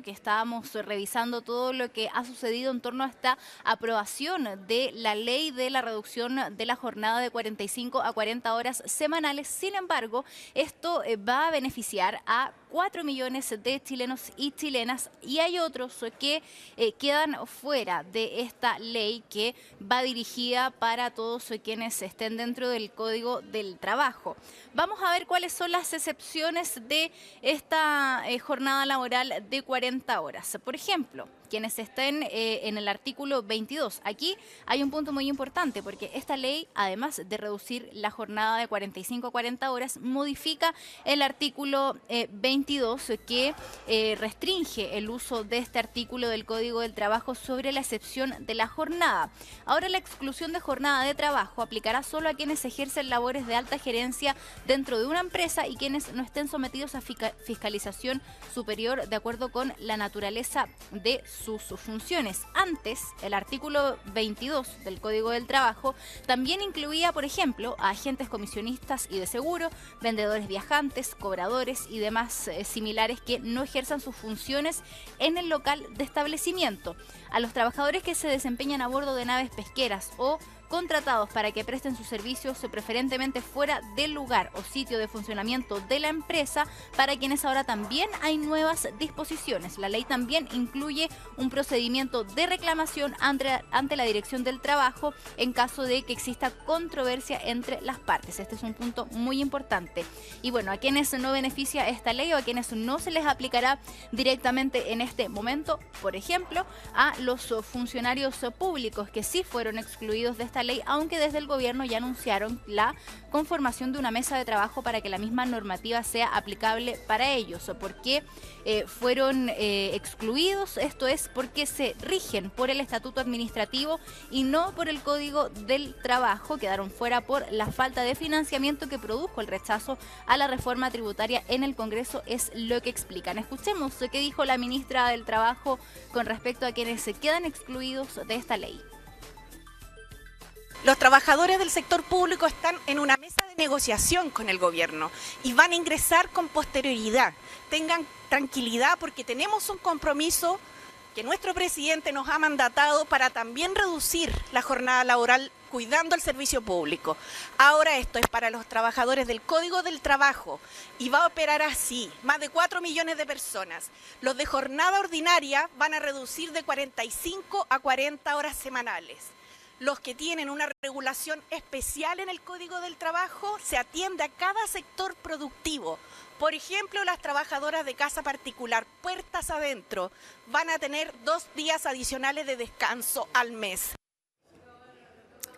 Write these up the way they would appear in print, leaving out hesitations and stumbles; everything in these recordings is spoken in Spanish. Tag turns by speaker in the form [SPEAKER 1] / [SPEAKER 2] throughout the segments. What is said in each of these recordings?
[SPEAKER 1] que estábamos revisando todo lo que ha sucedido en torno a esta aprobación de la ley de la reducción de la jornada de 45 a 40 horas semanales. Sin embargo, esto va a beneficiar a 4 millones de chilenos y chilenas, y hay otros que quedan fuera de esta ley que va dirigida para todos quienes estén dentro del Código del Trabajo. Vamos a ver cuáles son las excepciones de esta jornada laboral de 40 horas. Por ejemplo, quienes estén en el artículo 22. Aquí hay un punto muy importante porque esta ley, además de reducir la jornada de 45 a 40 horas, modifica el artículo 22 que restringe el uso de este artículo del Código del Trabajo sobre la excepción de la jornada. Ahora la exclusión de jornada de trabajo aplicará solo a quienes ejercen labores de alta gerencia dentro de una empresa y quienes no estén sometidos a fiscalización superior de acuerdo con la naturaleza de sus funciones. Antes, el artículo 22 del Código del Trabajo también incluía, por ejemplo, a agentes comisionistas y de seguro, vendedores viajantes, cobradores y demás similares que no ejerzan sus funciones en el local de establecimiento. A los trabajadores que se desempeñan a bordo de naves pesqueras o contratados para que presten sus servicios preferentemente fuera del lugar o sitio de funcionamiento de la empresa, para quienes ahora también hay nuevas disposiciones. La ley también incluye un procedimiento de reclamación ante la Dirección del Trabajo en caso de que exista controversia entre las partes. Este es un punto muy importante. Y bueno, a quienes no beneficia esta ley o a quienes no se les aplicará directamente en este momento, por ejemplo, a los funcionarios públicos que sí fueron excluidos de esta ley, aunque desde el gobierno ya anunciaron la conformación de una mesa de trabajo para que la misma normativa sea aplicable para ellos. ¿Por qué fueron excluidos? Esto es porque se rigen por el estatuto administrativo y no por el Código del Trabajo. Quedaron fuera por la falta de financiamiento que produjo el rechazo a la reforma tributaria en el Congreso, es lo que explican. Escuchemos qué dijo la ministra del Trabajo con respecto a quienes se quedan excluidos de esta ley.
[SPEAKER 2] Los trabajadores del sector público están en una mesa de negociación con el gobierno y van a ingresar con posterioridad. Tengan tranquilidad porque tenemos un compromiso que nuestro presidente nos ha mandatado para también reducir la jornada laboral cuidando el servicio público. Ahora esto es para los trabajadores del Código del Trabajo y va a operar así, más de 4 millones de personas. Los de jornada ordinaria van a reducir de 45 a 40 horas semanales. Los que tienen una regulación especial en el Código del Trabajo se atiende a cada sector productivo. Por ejemplo, las trabajadoras de casa particular, puertas adentro, van a tener 2 días adicionales de descanso al mes.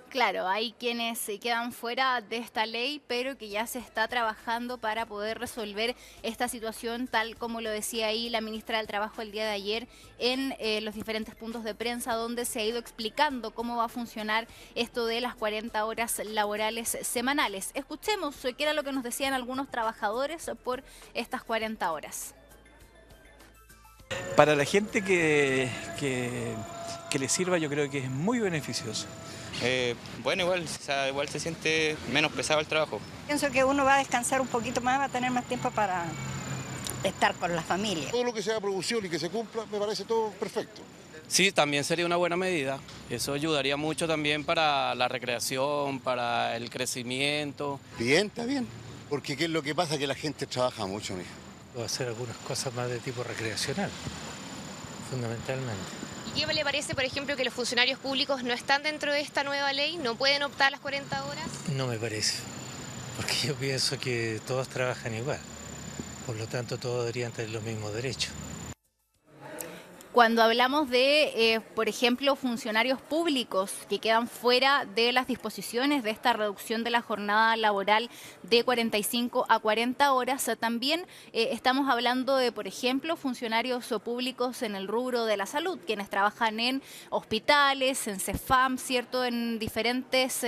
[SPEAKER 1] Claro, hay quienes se quedan fuera de esta ley, pero que ya se está trabajando para poder resolver esta situación, tal como lo decía ahí la ministra del Trabajo el día de ayer en los diferentes puntos de prensa, donde se ha ido explicando cómo va a funcionar esto de las 40 horas laborales semanales. Escuchemos qué era lo que nos decían algunos trabajadores por estas 40 horas.
[SPEAKER 3] Para la gente que le sirva, yo creo que es muy beneficioso.
[SPEAKER 4] Bueno, igual, o sea, igual se siente menos pesado el trabajo.
[SPEAKER 5] Pienso que uno va a descansar un poquito más, va a tener más tiempo para estar con la familia.
[SPEAKER 6] Todo lo que sea producción y que se cumpla, me parece todo perfecto.
[SPEAKER 7] Sí, también sería una buena medida. Eso ayudaría mucho también para la recreación, para el crecimiento.
[SPEAKER 6] Bien, está bien. Porque ¿qué es lo que pasa? Que la gente trabaja mucho, mijo.
[SPEAKER 8] Puedo hacer algunas cosas más de tipo recreacional, fundamentalmente.
[SPEAKER 9] ¿Y qué le parece, por ejemplo, que los funcionarios públicos no están dentro de esta nueva ley? ¿No pueden optar a las 40 horas?
[SPEAKER 8] No me parece, porque yo pienso que todos trabajan igual, por lo tanto todos deberían tener los mismos derechos.
[SPEAKER 1] Cuando hablamos de, por ejemplo, funcionarios públicos que quedan fuera de las disposiciones de esta reducción de la jornada laboral de 45 a 40 horas, también estamos hablando de, por ejemplo, funcionarios públicos en el rubro de la salud, quienes trabajan en hospitales, en CEFAM, ¿cierto? En diferentes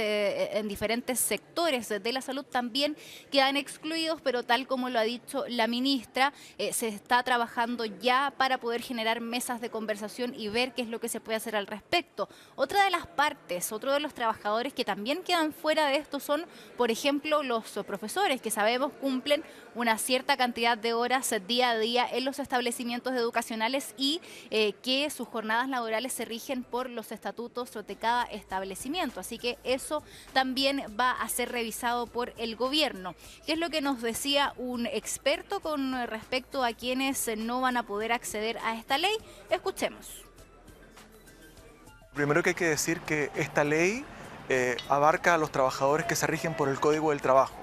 [SPEAKER 1] sectores de la salud también quedan excluidos, pero tal como lo ha dicho la ministra, se está trabajando ya para poder generar mesas mesas de conversación y ver qué es lo que se puede hacer al respecto. Otra de las partes, otro de los trabajadores que también quedan fuera de esto son, por ejemplo, los profesores, que sabemos cumplen una cierta cantidad de horas día a día en los establecimientos educacionales y que sus jornadas laborales se rigen por los estatutos de cada establecimiento. Así que eso también va a ser revisado por el gobierno. ¿Qué es lo que nos decía un experto con respecto a quienes no van a poder acceder a esta ley? Escuchemos.
[SPEAKER 10] Primero que hay que decir que esta ley abarca a los trabajadores que se rigen por el Código del Trabajo.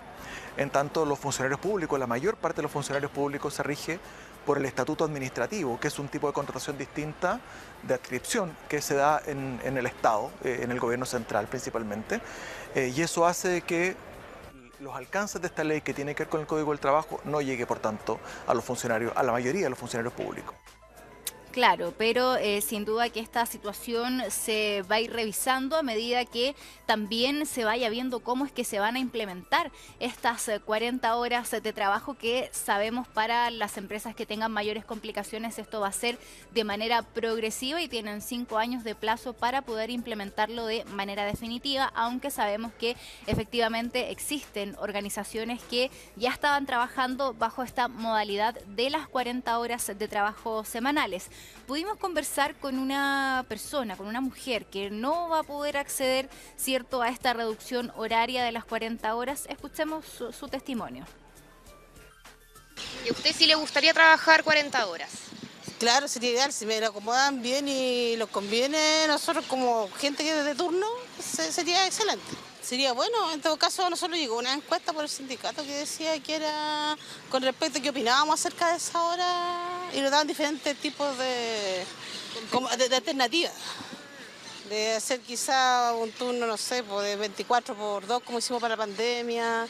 [SPEAKER 10] En tanto, los funcionarios públicos, la mayor parte de los funcionarios públicos se rige por el estatuto administrativo, que es un tipo de contratación distinta de adscripción que se da en el Estado, en el gobierno central principalmente, y eso hace que los alcances de esta ley que tiene que ver con el Código del Trabajo no llegue, por tanto, a los funcionarios, a la mayoría de los funcionarios públicos.
[SPEAKER 1] Claro, pero sin duda que esta situación se va a ir revisando a medida que también se vaya viendo cómo es que se van a implementar estas 40 horas de trabajo que sabemos para las empresas que tengan mayores complicaciones esto va a ser de manera progresiva y tienen 5 años de plazo para poder implementarlo de manera definitiva, aunque sabemos que efectivamente existen organizaciones que ya estaban trabajando bajo esta modalidad de las 40 horas de trabajo semanales. Pudimos conversar con una persona, con una mujer que no va a poder acceder, ¿cierto?, a esta reducción horaria de las 40 horas. Escuchemos su testimonio.
[SPEAKER 9] ¿Y a usted sí le gustaría trabajar 40 horas?
[SPEAKER 11] Claro, sería ideal, si me lo acomodan bien y nos conviene, nosotros como gente que es de turno, sería excelente. Sería bueno, en todo caso nosotros llegó una encuesta por el sindicato que decía que era con respecto a qué opinábamos acerca de esa hora y nos daban diferentes tipos de alternativas. De hacer quizá un turno, no sé, de 24x2 como hicimos para la pandemia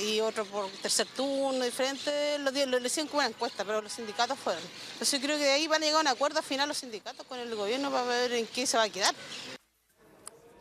[SPEAKER 11] y otro por tercer turno, diferente, lo hicieron como una encuesta, pero los sindicatos fueron. Entonces yo creo que de ahí van a llegar a un acuerdo al final los sindicatos con el gobierno para ver en qué se va a quedar.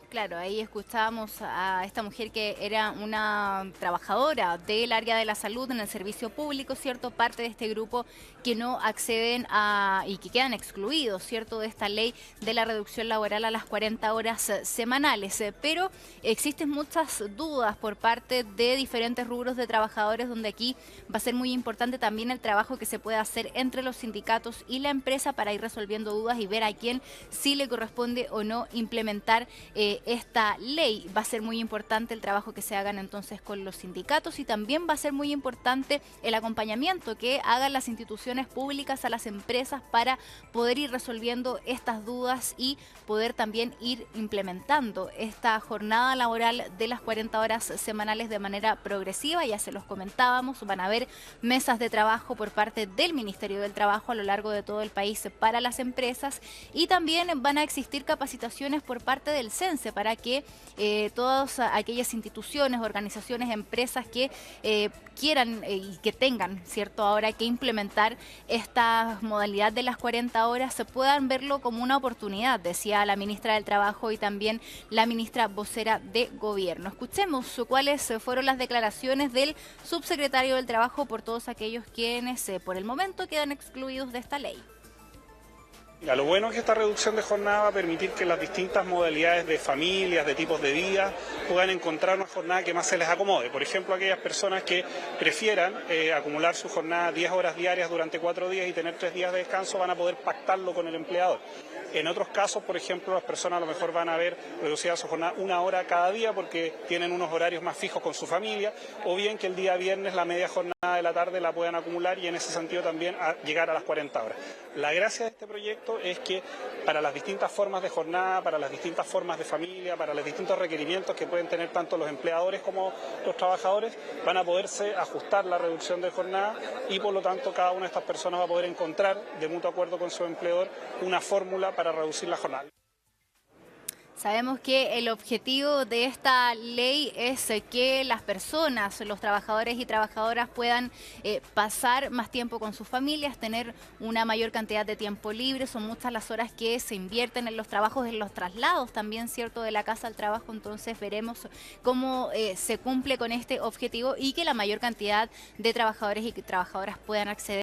[SPEAKER 1] Claro, ahí escuchábamos a esta mujer que era una trabajadora del área de la salud en el servicio público, ¿cierto? Parte de este grupo que no acceden a y que quedan excluidos, ¿cierto?, de esta ley de la reducción laboral a las 40 horas semanales. Pero existen muchas dudas por parte de diferentes rubros de trabajadores, donde aquí va a ser muy importante también el trabajo que se puede hacer entre los sindicatos y la empresa para ir resolviendo dudas y ver a quién sí le corresponde o no implementar esta ley. Va a ser muy importante el trabajo que se hagan entonces con los sindicatos y también va a ser muy importante el acompañamiento que hagan las instituciones públicas a las empresas para poder ir resolviendo estas dudas y poder también ir implementando esta jornada laboral de las 40 horas semanales de manera progresiva. Ya se los comentábamos, van a haber mesas de trabajo por parte del Ministerio del Trabajo a lo largo de todo el país para las empresas y también van a existir capacitaciones por parte del CENSE para que todas aquellas instituciones, organizaciones, empresas que quieran y que tengan, ¿cierto?, ahora que implementar esta modalidad de las 40 horas se puedan verlo como una oportunidad, decía la ministra del Trabajo y también la ministra vocera de Gobierno. Escuchemos cuáles fueron las declaraciones del subsecretario del Trabajo por todos aquellos quienes por el momento quedan excluidos de esta ley.
[SPEAKER 12] Lo bueno es que esta reducción de jornada va a permitir que las distintas modalidades de familias, de tipos de vida, puedan encontrar una jornada que más se les acomode. Por ejemplo, aquellas personas que prefieran acumular su jornada 10 horas diarias durante 4 días y tener 3 días de descanso van a poder pactarlo con el empleador. En otros casos, por ejemplo, las personas a lo mejor van a ver reducida su jornada 1 hora cada día porque tienen unos horarios más fijos con su familia, o bien que el día viernes la media jornada de la tarde la puedan acumular y en ese sentido también llegar a las 40 horas. La gracia de este proyecto es que para las distintas formas de jornada, para las distintas formas de familia, para los distintos requerimientos que pueden tener tanto los empleadores como los trabajadores, van a poderse ajustar la reducción de jornada y por lo tanto cada una de estas personas va a poder encontrar de mutuo acuerdo con su empleador una fórmula para reducir la jornada.
[SPEAKER 1] Sabemos que el objetivo de esta ley es que las personas, los trabajadores y trabajadoras puedan pasar más tiempo con sus familias, tener una mayor cantidad de tiempo libre. Son muchas las horas que se invierten en los trabajos, en los traslados también, ¿cierto?, de la casa al trabajo. Entonces veremos cómo se cumple con este objetivo y que la mayor cantidad de trabajadores y trabajadoras puedan acceder